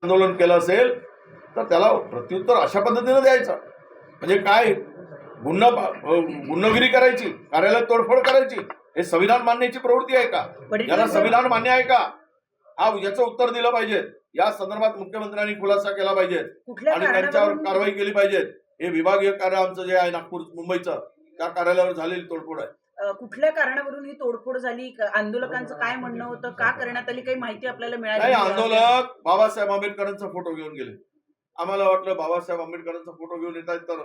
आंदोलन केलं असेल तर त्याला प्रत्युत्तर अशा पद्धतीने द्यायचं. म्हणजे काय गुन्हेगिरी करायची, कार्यालयात तोडफोड करायची, हे संविधान मान्याची प्रवृत्ती आहे का? याला संविधान मान्य आहे का? हा याचं उत्तर दिलं पाहिजे. या संदर्भात मुख्यमंत्र्यांनी खुलासा केला पाहिजे आणि त्यांच्यावर कारवाई केली पाहिजे. हे विभागीय कार्य आमचं जे आहे नागपूर मुंबईचं, त्या कार्यालयावर झालेली तोडफोड आहे. कुठल्या कारणावरून ही तोडफोड झाली? आंदोलकांचं काय म्हणणं होतं? का करण्यात आली? काही माहिती आपल्याला मिळाली? नाही, आंदोलक बाबासाहेब आंबेडकरांचा फोटो घेऊन गेले. आम्हाला वाटलं बाबासाहेब आंबेडकरांचा फोटो घेऊन येत आहेत तर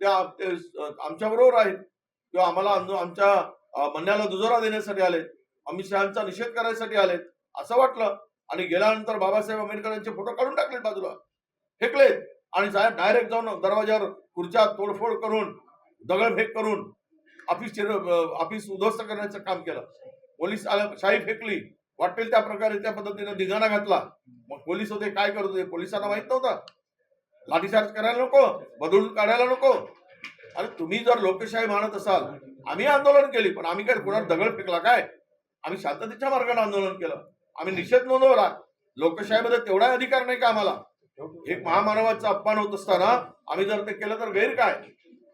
ते आमच्या बरोबर आहेत किंवा आम्हाला आमच्या म्हणण्याला दुजोरा देण्यासाठी आलेत, अमित शहांचा निषेध करायसाठी आलेत असं वाटलं. आणि गेल्यानंतर बाबासाहेब आंबेडकरांचे फोटो काढून टाकलेत, बाजूला फेकलेत आणि डायरेक्ट जाऊन दरवाजावर खुर्च्या तोडफोड करून, दगडफेक करून ऑफिस उद्ध्वस्त करण्याचं काम केलं. पोलीस शाई फेकली, वाटेल त्या प्रकारे त्या पद्धतीने धिंगाणा घातला. मग पोलीस होते काय करत होते? पोलिसांना माहित नव्हतं लाठीचार्ज करायला नको, बदलून काढायला नको? अरे तुम्ही जर लोकशाही मानत असाल, आम्ही आंदोलन केली पण आम्ही काय कोणाला दगड फेकला काय? आम्ही शांततेच्या मार्गाने आंदोलन केलं, आम्ही निषेध नोंदवला. लोकशाहीमध्ये तेवढा अधिकार नाही का आम्हाला? एक महामानवाचा अपमान होत असताना आम्ही जर ते केलं तर गैर काय?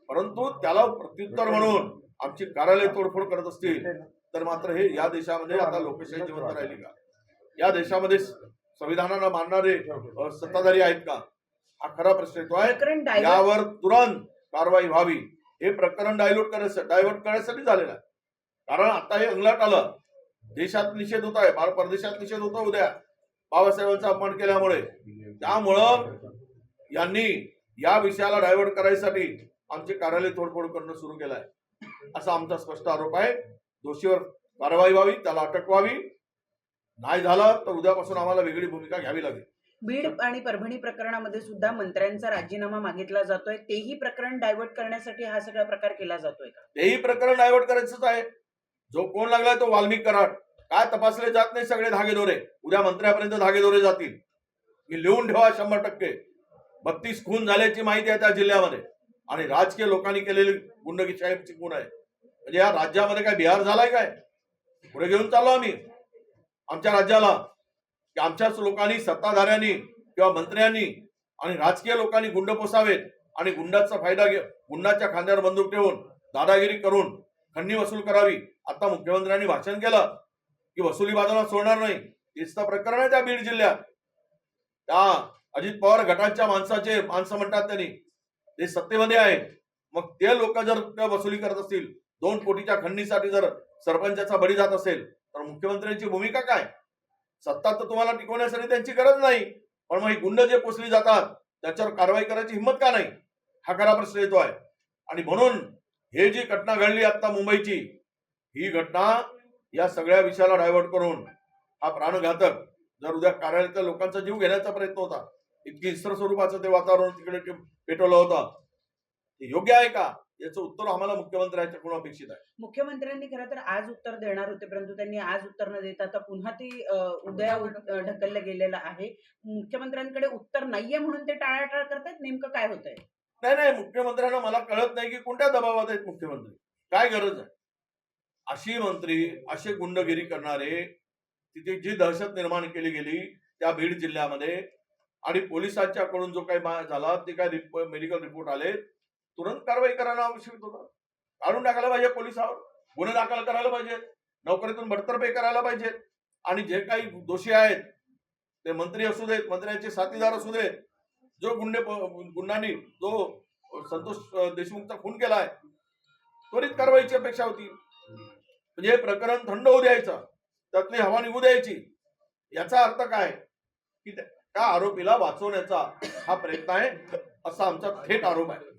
परंतु त्याला प्रत्युत्तर म्हणून आमची कार्यालय तोडफोड करत असतील तर मात्र हे या देशामध्ये आता लोकशाही जिवंत राहिली का? या देशामध्ये संविधानाला मानणारे सत्ताधारी आहेत का? हा खरा प्रश्न येतो आहे. यावर तुरंत कारवाई व्हावी. हे प्रकरण डायव्हर्ट करण्यासाठी झालेलं आहे. कारण आता हे अंगलाट आलं, देशात निषेध होत आहे, परदेशात निषेध होता उद्या बाबासाहेबांचा अपमान केल्यामुळे. त्यामुळं यांनी या विषयाला डायव्हर्ट करायसाठी आमचे कार्यालय तोडफोड करणं सुरू केलं आहे, असा आमचा स्पष्ट आरोप आहे. दोषीवर कारवाई व्हावी, त्याला अटक व्हावी. नाही झालं तर उद्यापासून आम्हाला वेगळी भूमिका घ्यावी लागेल. बीड आणि परभणी प्रकरणामध्ये सुद्धा मंत्र्यांचा राजीनामा मागितला जातोय. तेही प्रकरण डायव्हर्ट करण्यासाठी हा सगळा प्रकार केला जातोय का? तेही प्रकरण डायव्हर्ट करायचंच आहे. जो कोण लागलाय तो वाल्मिक कराड. काय तपासले जात नाही सगळे धागेदोरे? उद्या मंत्र्यापर्यंत धागेदोरे जातील. मी लिहून ठेवा 100%. 32 खून झाल्याची माहिती आहे त्या जिल्ह्यामध्ये आणि राजकीय लोकांनी केलेली गुंडगिरीची खून आहे. म्हणजे या राज्यामध्ये काय बिहार झालाय काय? पुढे घेऊन चाललो आम्ही आमच्या राज्याला की आमच्याच लोकांनी, सत्ताधाऱ्यांनी किंवा मंत्र्यांनी आणि राजकीय लोकांनी गुंड पोसावेत आणि गुंडाचा फायदा गुंडाच्या खांद्यावर बंदूक ठेवून दादागिरी करून खंडणी वसूल करावी. आता मुख्यमंत्र्यांनी भाषण केलं की वसुली बाजूला सोडणार नाही. तेच तर प्रकरण आहे त्या बीड जिल्ह्यात. त्या अजित पवार गटाच्या माणसं म्हणतात त्यांनी, ते सत्तेमध्ये आहेत. मग ते लोक जर वसुली करत असतील, 2 कोटीच्या खंडणीसाठी जर सरपंचाचा बळी जात असेल तर मुख्यमंत्र्यांची भूमिका काय? सत्ता तर तुम्हाला टिकवण्यासाठी त्यांची गरज नाही, पण मग ही गुंड जे पोचली जातात त्याच्यावर कारवाई करायची हिंमत का नाही? हा खरा प्रश्न येतो आहे. आणि म्हणून हे जी घटना घडली आता मुंबईची, ही घटना या सगळ्या विषयाला डायव्हर्ट करून हा प्राणघातक जर उद्या कार्यालयातल्या लोकांचा जीव घेण्याचा प्रयत्न होता, इतकी हिंस्र स्वरूपाचं ते वातावरण तिकडे पेटवलं होतं, हे योग्य आहे का? याचं उत्तर आम्हाला मुख्यमंत्र्यांच्याकडून अपेक्षित आहे. मुख्यमंत्र्यांनी खरं तर आज उत्तर देणार होते, परंतु त्यांनी आज उत्तर न देता आता पुन्हा ती उद्या ढकललं गेलेलं आहे. मुख्यमंत्र्यांकडे उत्तर नाहीये म्हणून ते टाळाटाळ करतायत. नेमकं काय होतंय? नाही, मुख्यमंत्र्यांना मला कळत नाही की कोणत्या दबावात आहेत मुख्यमंत्री. काय गरज आहे? अशी मंत्री, असे गुंडगिरी करणारे, तिथे जी दहशत निर्माण केली गेली त्या बीड जिल्ह्यामध्ये आणि पोलिसांच्याकडून जो काही झाला ते काय मेडिकल रिपोर्ट आले, तुरंत कारवाई करायला आवश्यक होतं. काढून टाकायला पाहिजे पोलिसावर, गुन्हे दाखल करायला पाहिजे, नोकरीतून बडतर्फी करायला पाहिजे. आणि जे काही दोषी आहेत ते मंत्री असू देत, मंत्र्यांचे साथीदार असू देत, जो गुंडांनी जो संतोष देशमुखचा खून केलाय, त्वरित कारवाईची अपेक्षा होती. म्हणजे हे प्रकरण थंड होऊ द्यायचं, त्यातली हवा निघू द्यायची. याचा अर्थ काय की त्या आरोपीला वाचवण्याचा हा प्रयत्न आहे, असा आमचा थेट आरोप आहे.